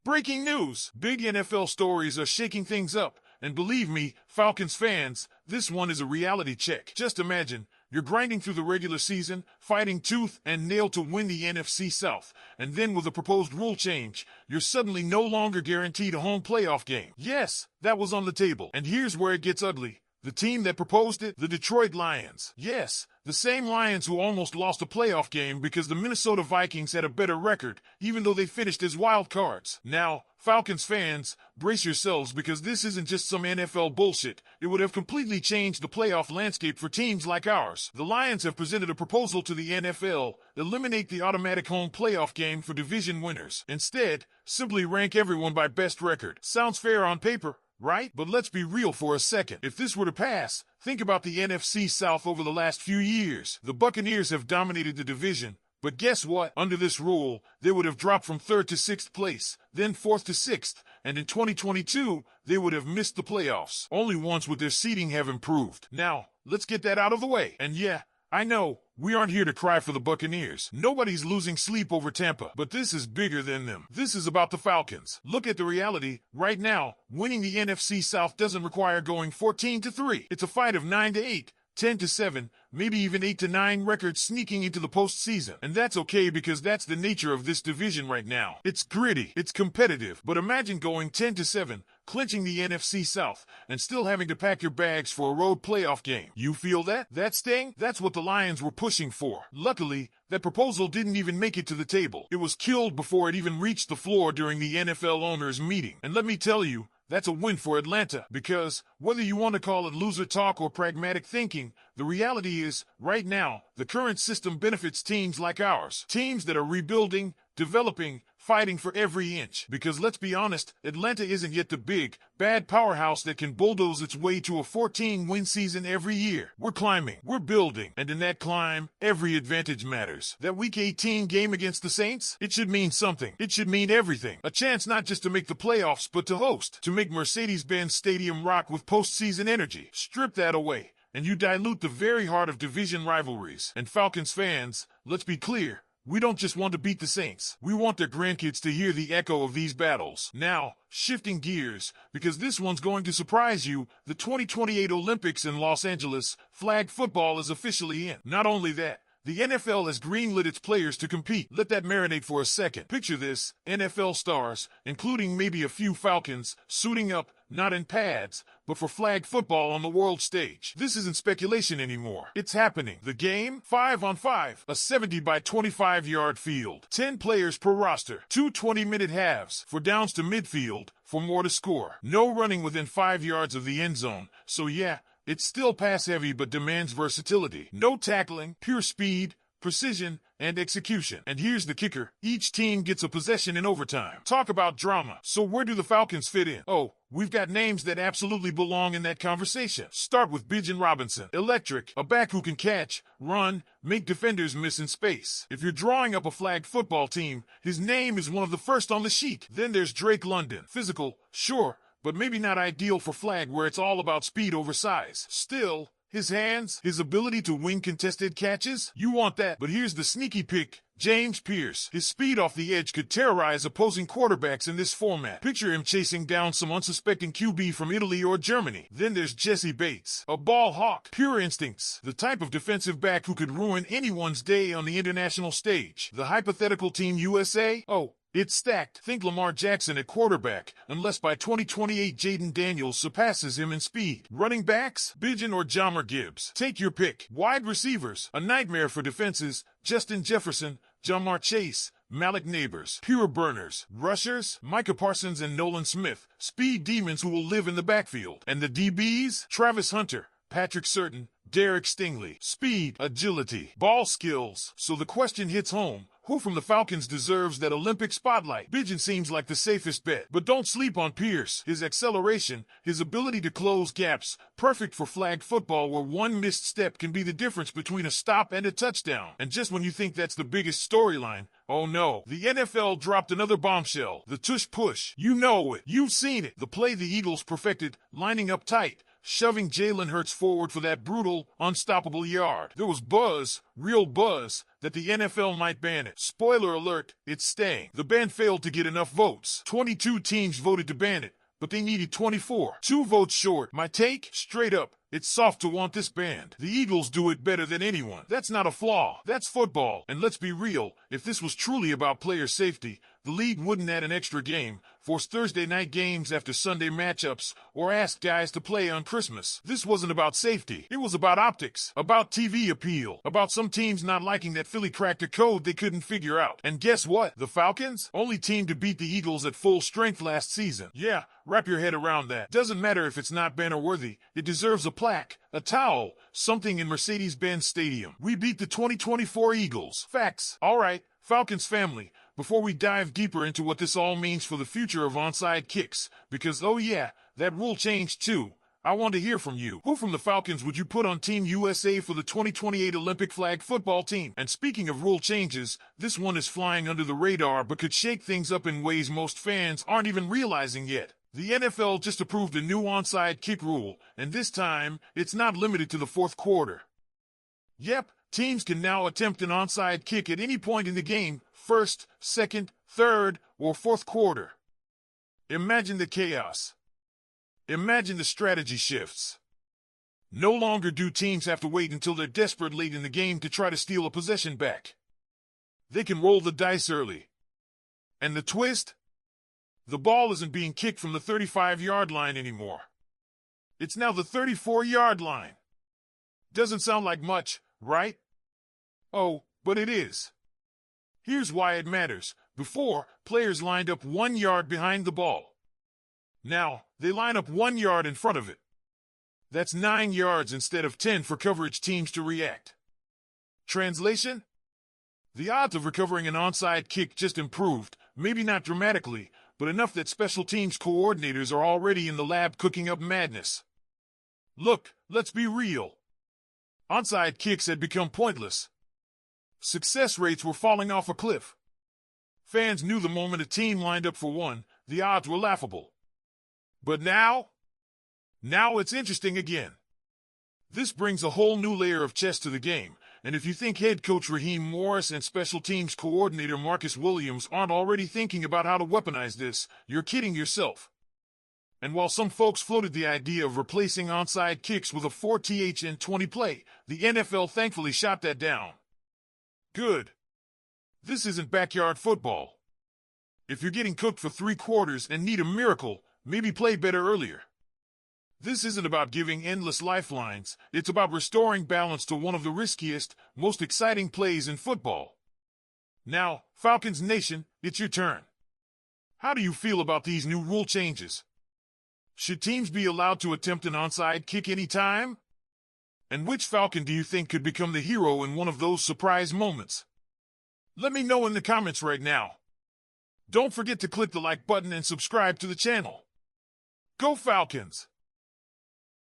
Breaking news! Big NFL stories are shaking things up. And believe me, Falcons fans, this one is a reality check. Just imagine, you're grinding through the regular season, fighting tooth and nail to win the NFC South. And then with a proposed rule change, you're suddenly no longer guaranteed a home playoff game. Yes, that was on the table. And here's where it gets ugly. The team that proposed it, the Detroit Lions. Yes, the same Lions who almost lost a playoff game because the Minnesota Vikings had a better record, even though they finished as wild cards. Now, Falcons fans, brace yourselves because this isn't just some NFL bullshit. It would have completely changed the playoff landscape for teams like ours. The Lions have presented a proposal to the NFL, eliminate the automatic home playoff game for division winners. Instead, simply rank everyone by best record. Sounds fair on paper, right? But let's be real for a second. If this were to pass, think about the NFC South over the last few years. The Buccaneers have dominated the division, but guess what? Under this rule, they would have dropped from 3rd to 6th place, then 4th to 6th, and in 2022, they would have missed the playoffs. Only once would their seeding have improved. Now, let's get that out of the way. And yeah, I know, we aren't here to cry for the Buccaneers. Nobody's losing sleep over Tampa, but this is bigger than them. This is about the Falcons. Look at the reality. Right now, winning the NFC South doesn't require going 14-3. It's a fight of 9-8. 10-7, maybe even 8-9 records sneaking into the postseason. And that's okay because that's the nature of this division right now. It's gritty, it's competitive, but imagine going 10-7, clinching the NFC South, and still having to pack your bags for a road playoff game. You feel that? That sting? That's what the Lions were pushing for. Luckily, that proposal didn't even make it to the table. It was killed before it even reached the floor during the NFL owners' meeting. And let me tell you, that's a win for Atlanta, because whether you want to call it loser talk or pragmatic thinking, the reality is, right now, the current system benefits teams like ours. Teams that are rebuilding, developing, fighting for every inch. Because let's be honest, Atlanta isn't yet the big, bad powerhouse that can bulldoze its way to a 14-win season every year. We're climbing, we're building, and in that climb, every advantage matters. That Week 18 game against the Saints, it should mean something. It should mean everything. A chance not just to make the playoffs, but to host. To make Mercedes-Benz Stadium rock with postseason energy. Strip that away, and you dilute the very heart of division rivalries. And Falcons fans, let's be clear, we don't just want to beat the Saints. We want their grandkids to hear the echo of these battles. Now, shifting gears, because this one's going to surprise you, the 2028 Olympics in Los Angeles, flag football is officially in. Not only that, the NFL has greenlit its players to compete. Let that marinate for a second. Picture this, NFL stars, including maybe a few Falcons, suiting up, not in pads, but for flag football on the world stage. This isn't speculation anymore. It's happening. The game? 5-on-5. A 70-by-25-yard field. 10 players per roster. 2 20-minute halves. For downs to midfield. For more to score. No running within 5 yards of the end zone. So yeah, it's still pass-heavy but demands versatility. No tackling, pure speed, precision, and execution. And here's the kicker. Each team gets a possession in overtime. Talk about drama. So where do the Falcons fit in? Oh, we've got names that absolutely belong in that conversation. Start with Bijan Robinson. Electric. A back who can catch, run, make defenders miss in space. If you're drawing up a flag football team, his name is one of the first on the sheet. Then there's Drake London. Physical, sure, but maybe not ideal for flag where it's all about speed over size. Still, his hands, his ability to win contested catches, you want that. But here's the sneaky pick, James Pierce. His speed off the edge could terrorize opposing quarterbacks in this format. Picture him chasing down some unsuspecting QB from Italy or Germany. Then there's Jesse Bates, a ball hawk, pure instincts, the type of defensive back who could ruin anyone's day on the international stage. The hypothetical Team USA? Oh, it's stacked. Think Lamar Jackson at quarterback, unless by 2028 Jaden Daniels surpasses him in speed. Running backs? Bijan or Jahmyr Gibbs. Take your pick. Wide receivers? A nightmare for defenses. Justin Jefferson, Jamar Chase, Malik Neighbors. Pure burners. Rushers? Micah Parsons and Nolan Smith. Speed demons who will live in the backfield. And the DBs? Travis Hunter, Patrick Surtain, Derek Stingley. Speed, agility, ball skills. So the question hits home. Who from the Falcons deserves that Olympic spotlight? Bijan seems like the safest bet, but don't sleep on Pierce. His acceleration, his ability to close gaps, perfect for flag football where one missed step can be the difference between a stop and a touchdown. And just when you think that's the biggest storyline, oh no, the NFL dropped another bombshell. The tush push. You know it. You've seen it. The play the Eagles perfected, lining up tight, shoving Jalen Hurts forward for that brutal, unstoppable yard. There was buzz, real buzz, that the NFL might ban it. Spoiler alert, it's staying. The ban failed to get enough votes. 22 teams voted to ban it, but they needed 24. 2 votes short. My take? Straight up, it's soft to want this banned. The Eagles do it better than anyone. That's not a flaw. That's football. And let's be real, if this was truly about player safety, the league wouldn't add an extra game, force Thursday night games after Sunday matchups, or ask guys to play on Christmas. This wasn't about safety. It was about optics, about TV appeal, about some teams not liking that Philly cracked a code they couldn't figure out. And guess what? The Falcons? Only team to beat the Eagles at full strength last season. Yeah, wrap your head around that. Doesn't matter if it's not banner-worthy. It deserves a plaque, a towel, something in Mercedes-Benz Stadium. We beat the 2024 Eagles. Facts. All right, Falcons family. Before we dive deeper into what this all means for the future of onside kicks, because oh yeah, that rule changed too, I want to hear from you. Who from the Falcons would you put on Team USA for the 2028 Olympic flag football team? And speaking of rule changes, this one is flying under the radar but could shake things up in ways most fans aren't even realizing yet. The NFL just approved a new onside kick rule, and this time, it's not limited to the fourth quarter. Yep, teams can now attempt an onside kick at any point in the game, first, second, third, or fourth quarter. Imagine the chaos. Imagine the strategy shifts. No longer do teams have to wait until they're desperate late in the game to try to steal a possession back. They can roll the dice early. And the twist? The ball isn't being kicked from the 35-yard line anymore. It's now the 34-yard line. Doesn't sound like much, right? Oh, but it is. Here's why it matters. Before, players lined up 1 yard behind the ball. Now, they line up 1 yard in front of it. That's 9 yards instead of 10 for coverage teams to react. Translation? The odds of recovering an onside kick just improved, maybe not dramatically, but enough that special teams coordinators are already in the lab cooking up madness. Look, let's be real. Onside kicks had become pointless. Success rates were falling off a cliff. Fans knew the moment a team lined up for one, the odds were laughable. But now it's interesting again. This brings a whole new layer of chess to the game, and if you think head coach Raheem Morris and special teams coordinator Marcus Williams aren't already thinking about how to weaponize this, you're kidding yourself. And while some folks floated the idea of replacing onside kicks with a 4-THN20 play, the NFL thankfully shot that down. Good. This isn't backyard football. If you're getting cooked for 3 quarters and need a miracle, maybe play better earlier. This isn't about giving endless lifelines, it's about restoring balance to one of the riskiest, most exciting plays in football. Now, Falcons Nation, it's your turn. How do you feel about these new rule changes? Should teams be allowed to attempt an onside kick anytime? And which Falcon do you think could become the hero in one of those surprise moments? Let me know in the comments right now. Don't forget to click the like button and subscribe to the channel. Go Falcons!